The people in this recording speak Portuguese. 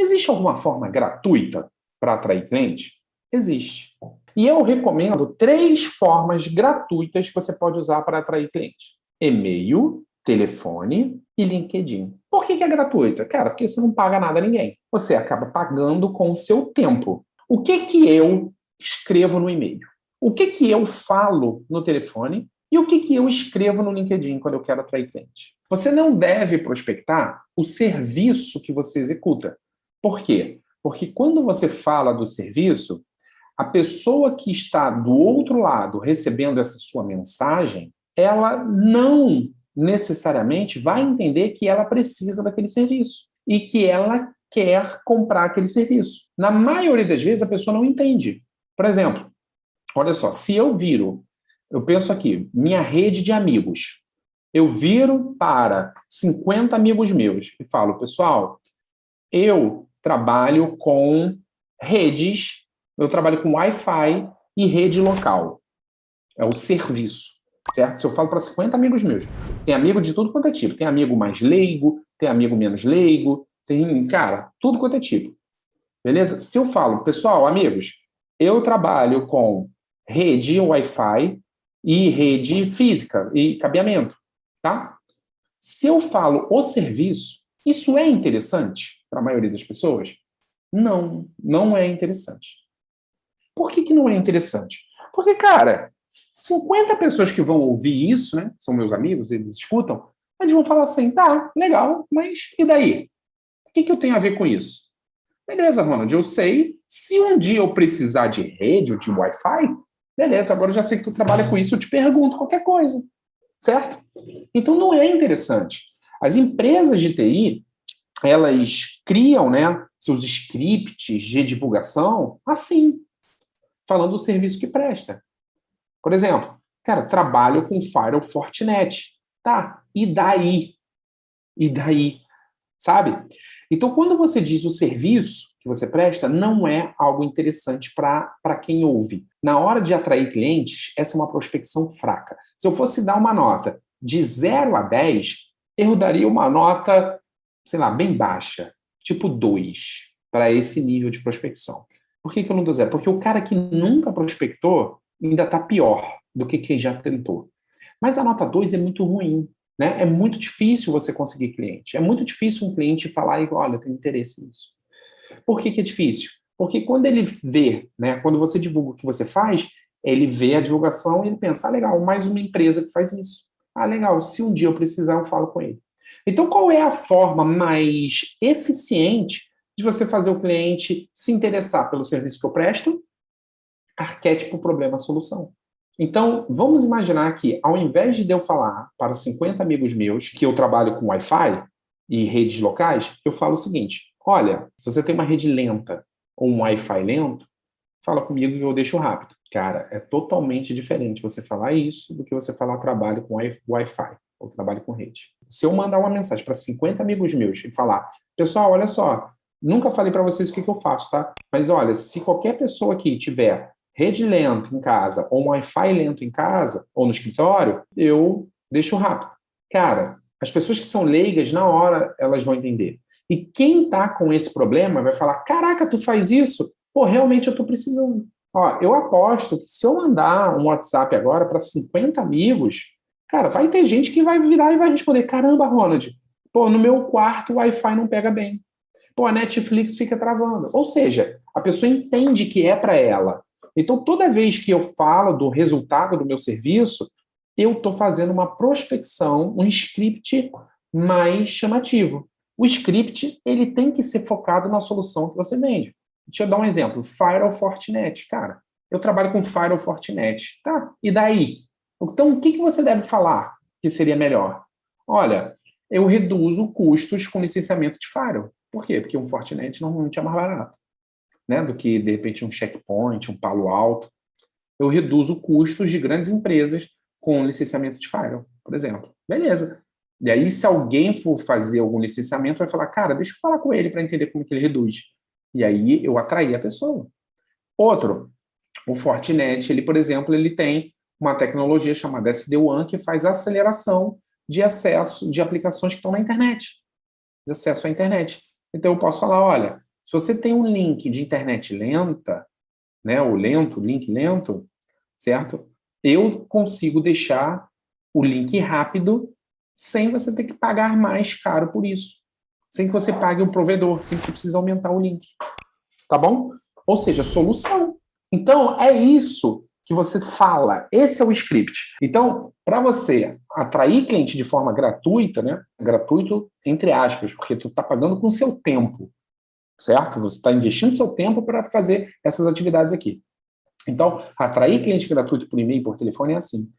Existe alguma forma gratuita para atrair cliente? Existe. E eu recomendo 3 formas gratuitas que você pode usar para atrair cliente: e-mail, telefone e LinkedIn. Por que é gratuita? Cara, porque você não paga nada a ninguém. Você acaba pagando com o seu tempo. O que eu escrevo no e-mail? O que eu falo no telefone? E o que eu escrevo no LinkedIn quando eu quero atrair cliente? Você não deve prospectar o serviço que você executa. Por quê? Porque quando você fala do serviço, a pessoa que está do outro lado recebendo essa sua mensagem, ela não necessariamente vai entender que ela precisa daquele serviço e que ela quer comprar aquele serviço. Na maioria das vezes, a pessoa não entende. Por exemplo, olha só, se eu penso aqui, minha rede de amigos, eu viro para 50 amigos meus e falo, pessoal, eu trabalho com redes, eu trabalho com Wi-Fi e rede local. É o serviço, certo? Se eu falo para 50 amigos meus, tem amigo de tudo quanto é tipo. Tem amigo mais leigo, tem amigo menos leigo, tem, cara, tudo quanto é tipo. Beleza? Se eu falo, pessoal, amigos, eu trabalho com rede Wi-Fi e rede física e cabeamento, tá? Se eu falo o serviço, isso é interessante para a maioria das pessoas? Não, não é interessante. Por que não é interessante? Porque, cara, 50 pessoas que vão ouvir isso, né? São meus amigos, eles escutam, eles vão falar assim, tá, legal, mas e daí? O que eu tenho a ver com isso? Beleza, Ronald, eu sei. Se um dia eu precisar de rede ou de Wi-Fi, beleza, agora eu já sei que tu trabalha com isso, eu te pergunto qualquer coisa, certo? Então não é interessante. As empresas de TI, elas criam, né, seus scripts de divulgação assim, falando do serviço que presta. Por exemplo, cara, trabalho com Firewall Fortinet. Tá, e daí? E daí? Sabe? Então, quando você diz o serviço que você presta, não é algo interessante para quem ouve. Na hora de atrair clientes, essa é uma prospecção fraca. Se eu fosse dar uma nota de 0 a 10, eu daria uma nota, sei lá, bem baixa, tipo 2, para esse nível de prospecção. Por que eu não dou 0? Porque o cara que nunca prospectou ainda está pior do que quem já tentou. Mas a nota 2 é muito ruim. Né? É muito difícil você conseguir cliente. É muito difícil um cliente falar, olha, eu tenho interesse nisso. Por que é difícil? Porque quando ele vê, né, quando você divulga o que você faz, ele vê a divulgação e ele pensa, legal, mais uma empresa que faz isso. Legal, se um dia eu precisar, eu falo com ele. Então, qual é a forma mais eficiente de você fazer o cliente se interessar pelo serviço que eu presto? Arquétipo, problema, solução. Então, vamos imaginar que, ao invés de eu falar para 50 amigos meus que eu trabalho com Wi-Fi e redes locais, eu falo o seguinte, olha, se você tem uma rede lenta ou um Wi-Fi lento, fala comigo e eu deixo rápido. Cara, é totalmente diferente você falar isso do que você falar trabalho com Wi-Fi ou trabalho com rede. Se eu mandar uma mensagem para 50 amigos meus e falar, pessoal, olha só, nunca falei para vocês o que eu faço, tá? Mas olha, se qualquer pessoa aqui tiver rede lenta em casa ou um Wi-Fi lento em casa ou no escritório, eu deixo rápido. Cara, as pessoas que são leigas, na hora, elas vão entender. E quem está com esse problema vai falar, caraca, tu faz isso? Pô, realmente eu estou precisando. Ó, eu aposto que se eu mandar um WhatsApp agora para 50 amigos, cara, vai ter gente que vai virar e vai responder, caramba, Ronald, pô, no meu quarto o Wi-Fi não pega bem. Pô, a Netflix fica travando. Ou seja, a pessoa entende que é para ela. Então, toda vez que eu falo do resultado do meu serviço, eu estou fazendo uma prospecção, um script mais chamativo. O script, ele tem que ser focado na solução que você vende. Deixa eu dar um exemplo. Firewall Fortinet. Cara, eu trabalho com Firewall Fortinet. Tá, e daí? Então, o que você deve falar que seria melhor? Olha, eu reduzo custos com licenciamento de Firewall. Por quê? Porque um Fortinet normalmente é mais barato, né, do que, de repente, um Checkpoint, um Palo Alto. Eu reduzo custos de grandes empresas com licenciamento de Firewall, por exemplo. Beleza. E aí, se alguém for fazer algum licenciamento, vai falar, cara, deixa eu falar com ele para entender como que ele reduz. E aí, eu atraí a pessoa. Outro, o Fortinet, ele, por exemplo, ele tem uma tecnologia chamada SD-WAN que faz aceleração de acesso de aplicações que estão na internet, de acesso à internet. Então, eu posso falar, olha, Se você tem um link de internet lenta, né, o link lento, certo? Eu consigo deixar o link rápido sem você ter que pagar mais caro por isso. Sem que você pague um provedor, sem que você precise aumentar o link. Tá bom? Ou seja, solução. Então, é isso que você fala. Esse é o script. Então, para você atrair cliente de forma gratuita, né? Gratuito, entre aspas, porque tu está pagando com o seu tempo, certo? Você está investindo seu tempo para fazer essas atividades aqui. Então, atrair cliente gratuito por e-mail e por telefone é assim.